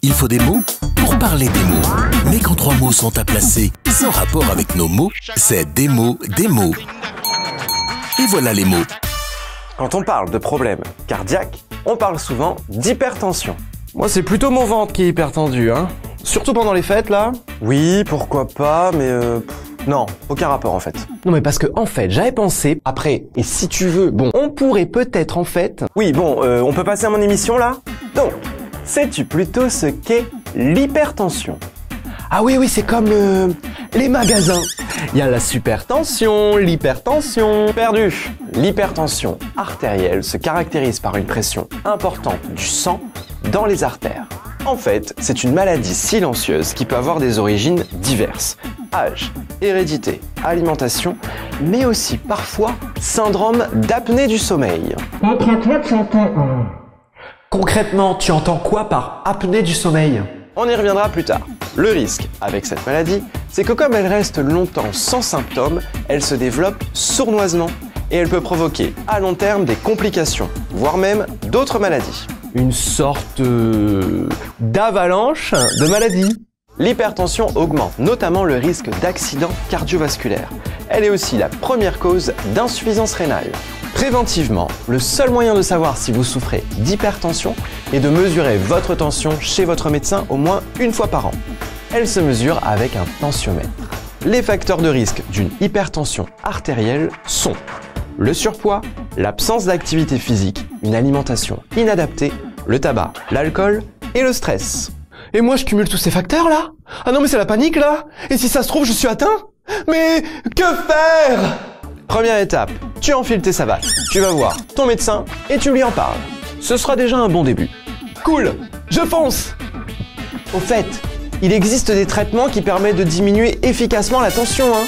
Il faut des mots pour parler des mots. Mais quand trois mots sont à placer sans rapport avec nos mots, c'est des mots, des mots. Et voilà les mots. Quand on parle de problèmes cardiaques, on parle souvent d'hypertension. Moi, c'est plutôt mon ventre qui est hyper tendu, hein. Surtout pendant les fêtes, là. Oui, pourquoi pas, mais non, aucun rapport en fait. Non, mais parce que, en fait, j'avais pensé, après, et si tu veux, bon, on pourrait peut-être, en fait... Oui, bon, on peut passer à mon émission, là? Donc, sais-tu plutôt ce qu'est l'hypertension? Ah oui, c'est comme les magasins. Il y a la supertension, l'hypertension... Perdu! L'hypertension artérielle se caractérise par une pression importante du sang dans les artères. En fait, c'est une maladie silencieuse qui peut avoir des origines diverses. Âge, hérédité, alimentation, mais aussi parfois syndrome d'apnée du sommeil. Concrètement, tu entends quoi par apnée du sommeil? On y reviendra plus tard. Le risque avec cette maladie, c'est que comme elle reste longtemps sans symptômes, elle se développe sournoisement et elle peut provoquer à long terme des complications, voire même d'autres maladies. Une sorte d'avalanche de maladies. L'hypertension augmente notamment le risque d'accident cardiovasculaire. Elle est aussi la première cause d'insuffisance rénale. Préventivement, le seul moyen de savoir si vous souffrez d'hypertension est de mesurer votre tension chez votre médecin au moins une fois par an. Elle se mesure avec un tensiomètre. Les facteurs de risque d'une hypertension artérielle sont le surpoids, l'absence d'activité physique, une alimentation inadaptée, le tabac, l'alcool et le stress. Et moi, je cumule tous ces facteurs, là? Ah non, mais c'est la panique, là? Et si ça se trouve, je suis atteint? Mais que faire? Première étape, tu enfiles tes savates, tu vas voir ton médecin et tu lui en parles. Ce sera déjà un bon début. Cool, je fonce! Au fait, il existe des traitements qui permettent de diminuer efficacement la tension, hein.